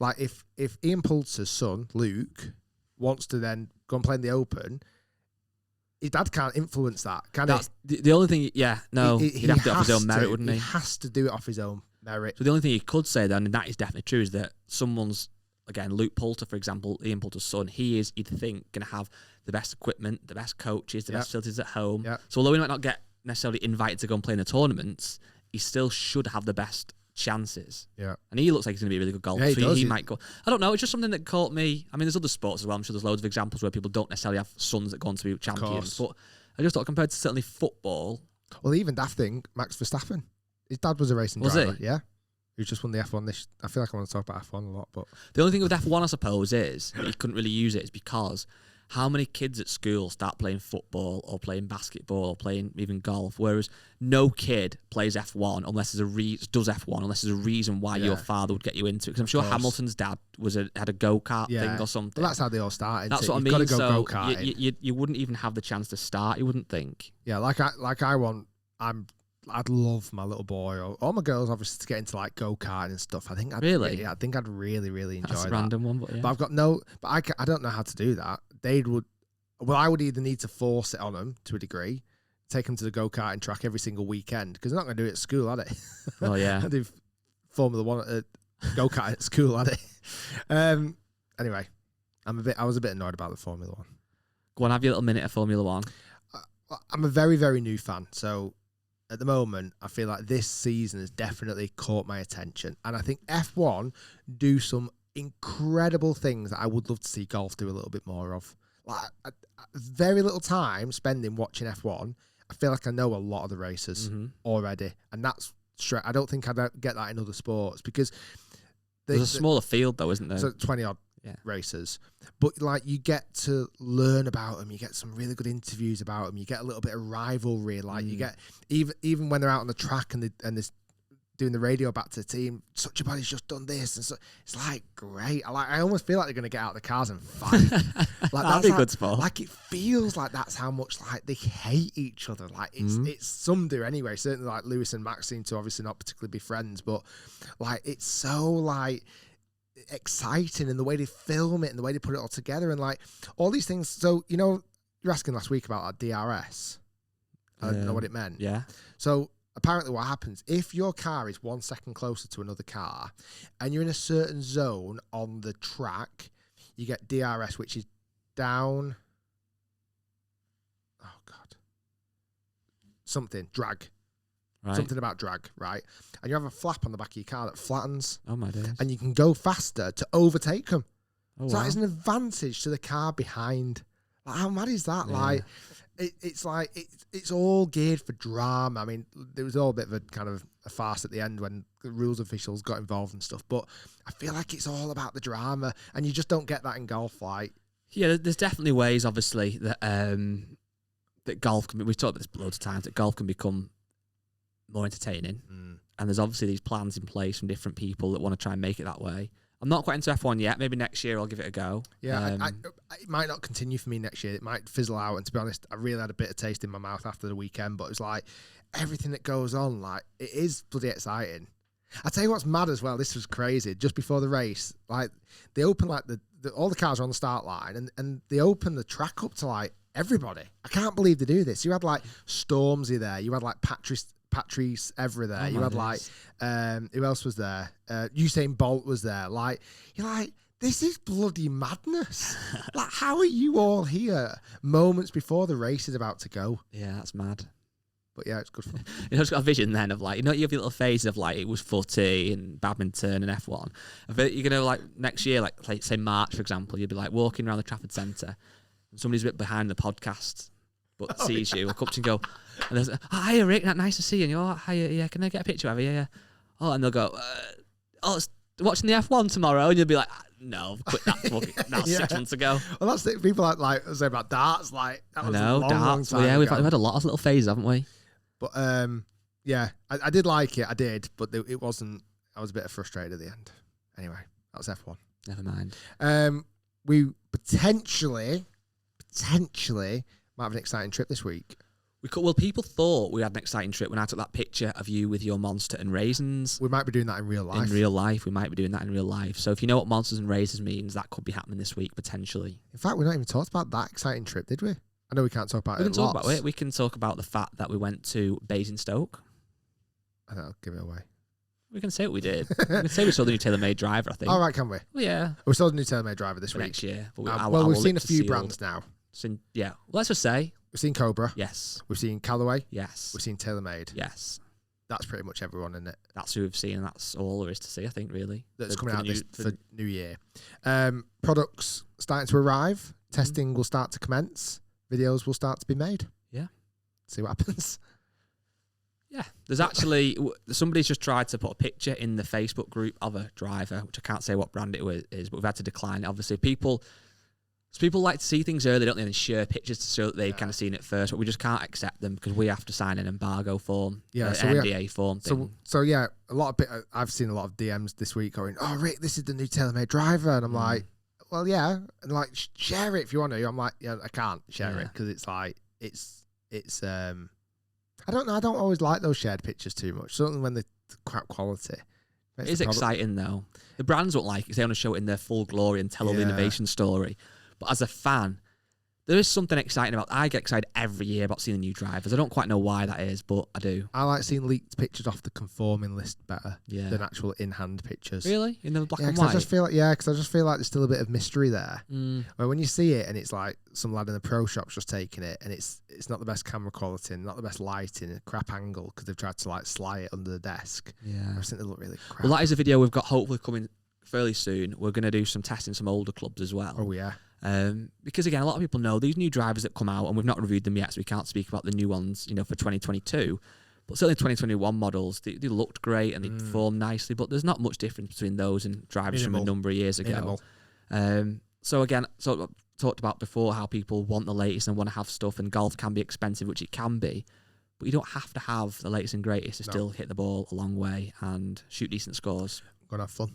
Like if Ian Poulter's son, Luke, wants to then go and play in the Open, his dad can't influence that, can he? The only thing, he'd have to do it off his own merit, wouldn't he? He has to do it off his own merit. So the only thing he could say then, and that is definitely true, is that someone's, again, Luke Poulter, for example, Ian Poulter's son, you'd think, going to have the best equipment, the best coaches, the best facilities at home. Yep. So although he might not get necessarily invited to go and play in the tournaments, he still should have the best chances. Yeah. And he looks like he's going to be a really good golfer. Yeah, so he might go. I don't know. It's just something that caught me. I mean, there's other sports as well. I'm sure there's loads of examples where people don't necessarily have sons that go on to be champions. But I just thought compared to certainly football. Well, even that thing, Max Verstappen. His dad was a racing driver. He? Yeah. Who just won the F1 I feel like I want to talk about F1 a lot, but the only thing with F1, I suppose, is that he couldn't really use it is because how many kids at school start playing football or playing basketball or playing even golf, whereas no kid plays F1 unless there's a reason why your father would get you into it. Because I'm sure Hamilton's dad had a go-kart thing or something. Well, that's how they all started. That's what I mean. Got to go go-karting. You wouldn't even have the chance to start. You wouldn't think. Yeah, I'd love my little boy or all my girls obviously to get into like go-karting and stuff. I think I'd really enjoy That's that. A random one, but yeah. But I've got I don't know how to do that. I would either need to force it on them to a degree, take them to the go-karting track every single weekend because they're not going to do it at school, are they? Oh yeah. I do Formula 1 at go-karting at school, are they? Anyway, I was a bit annoyed about the Formula 1. Go on, have your little minute of Formula 1. I'm a very, very new fan, so at the moment, I feel like this season has definitely caught my attention. And I think F1 do some incredible things that I would love to see golf do a little bit more of. Like very little time spending watching F1. I feel like I know a lot of the racers already. And that's straight. I don't think I'd get that in other sports because there's a smaller field though, isn't there? So 20 odd racers. But like you get to learn about them, you get some really good interviews about them, you get a little bit of rivalry, like you get even when they're out on the track and they're doing the radio back to the team, such a body's just done this, and so it's like great. I almost feel like they're gonna get out of the cars and fight. Like that'd be a good sport. Like it feels like that's how much like they hate each other. Like it's some do anyway. Certainly like Lewis and Max seem to obviously not particularly be friends, but like it's so like exciting in the way they film it and the way they put it all together and like all these things. So you're asking last week about DRS. I don't know what it meant. Yeah. So apparently what happens if your car is 1 second closer to another car and you're in a certain zone on the track, you get DRS, which is down. Oh God. Drag. Right. Something about drag, right? And you have a flap on the back of your car that flattens. Oh my days. And you can go faster to overtake them. Oh, so that is an advantage to the car behind. Like, how mad is that? Yeah. Like, it's all geared for drama. I mean, there was all a bit of a kind of a farce at the end when the rules officials got involved and stuff. But I feel like it's all about the drama, and you just don't get that in golf. Like, yeah, there's definitely ways, obviously, that that golf can be. We've talked about this loads of times. That golf can become more entertaining, and there's obviously these plans in place from different people that want to try and make it that way. I'm not quite into F1 yet. Maybe next year I'll give it a go. Yeah, it might not continue for me next year. It might fizzle out. And to be honest, I really had a bitter taste in my mouth after the weekend. But it's like everything that goes on, like it is bloody exciting. I tell you what's mad as well. This was crazy. Just before the race, like they open like all the cars are on the start line, and they open the track up to like everybody. I can't believe they do this. You had like Stormzy there. You had like Patrice Evra there. You had like who else was there? Usain Bolt was there. Like you're like, this is bloody madness. Like, how are you all here moments before the race is about to go? Yeah, that's mad. But yeah, it's good fun. You know, it's got a vision then of like, you know, you have your little phases of like, it was footy and badminton and F1. I bet you're going to like next year, like say March, for example, you'll be like walking around the Trafford Centre and somebody's a bit behind the podcast, but sees you, will come up to you and go, and there's, hiya Rick, nice to see you. And you're, hiya, yeah, can I get a picture of you? Yeah. Oh, and they'll go, it's watching the F1 tomorrow. And you'll be like, no, quit that fucking, that's 6 months ago. Well, that's the people like say about darts, like that was a long darts. Long time well, yeah, ago. we've had a lot of little phases, haven't we? But yeah, I did like it. I did, but it wasn't. I was a bit frustrated at the end. Anyway, that was F1. Never mind. We potentially might have an exciting trip this week. Well, people thought we had an exciting trip when I took that picture of you with your monster and raisins. We might be doing that in real life. In real life, we might be doing that in real life. So if you know what monsters and raisins means, that could be happening this week potentially. In fact, we're not even talked about that exciting trip, did we? I know we can't talk about it. We can talk about it. We can talk about the fact that we went to Basingstoke. I don't know, give it away. We can say what we did. We can say we saw the new TaylorMade driver, I think. All right, can we? Well, yeah. We saw the new TaylorMade driver this week. Next year. But well, we've seen a few brands now. Yeah. Well, let's just say. We've seen Cobra. Yes. We've seen Callaway. Yes. We've seen TaylorMade. Yes. That's pretty much everyone, isn't it? That's who we've seen, and that's all there is to see, I think, really. That's coming out for New Year. Products starting to arrive. Testing will start to commence. Videos will start to be made. Yeah. See what happens. Yeah. There's actually, somebody's just tried to put a picture in the Facebook group of a driver, which I can't say what brand it is, but we've had to decline it. Obviously, people like to see things early, don't they, and share pictures to show that they've kind of seen it first, but we just can't accept them because we have to sign an embargo form, an NDA form thing. So yeah, I've seen a lot of DMs this week going, "Oh, Rick, this is the new TaylorMade driver," and I'm like, "Well, yeah," and like, share it if you want to. I'm like, "Yeah, I can't share it because it's like it's I don't know. I don't always like those shared pictures too much. Certainly when they're crap quality. It is exciting though. The brands won't like it because they want to show it in their full glory and tell all the innovation story. But as a fan, there is something exciting about. I get excited every year about seeing the new drivers. I don't quite know why that is, but I do. I like seeing leaked pictures off the conforming list better than actual in-hand pictures. Really? In the black and white? I just feel like there's still a bit of mystery there. Where when you see it and it's like some lad in the pro shop's just taking it and it's not the best camera quality and not the best lighting, a crap angle because they've tried to like slide it under the desk. Yeah. I just think they look really crap. Well, that is a video we've got hopefully coming fairly soon. We're going to do some testing some older clubs as well. Oh, yeah. Because again, a lot of people know these new drivers that come out, and we've not reviewed them yet, so we can't speak about the new ones, for 2022. But certainly 2021 models, they looked great and they performed nicely, but there's not much difference between those and drivers from a number of years ago. So again, so talked about before how people want the latest and want to have stuff, and golf can be expensive, which it can be, but you don't have to have the latest and greatest to still hit the ball a long way and shoot decent scores. Gonna have fun.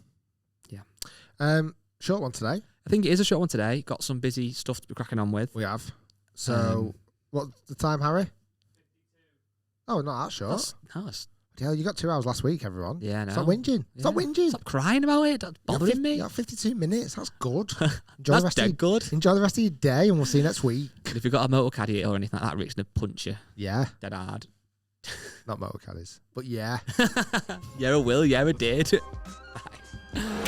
Yeah. Short one today. I think it is a short one today. Got some busy stuff to be cracking on with. We have. So, what's the time, Harry? 52. Oh, not that short. That's hell, you got 2 hours last week, everyone. Yeah, no. Stop whinging. Stop whinging. Stop crying about it. That's bothering me. You got 52 minutes. That's good. That's dead good. Enjoy the rest of your day, and we'll see you next week. And if you've got a motor caddy or anything like that, Rick's going to punch you. Yeah. Dead hard. Not motor caddies, but yeah. Yeah, I will. Yeah, I did. Bye.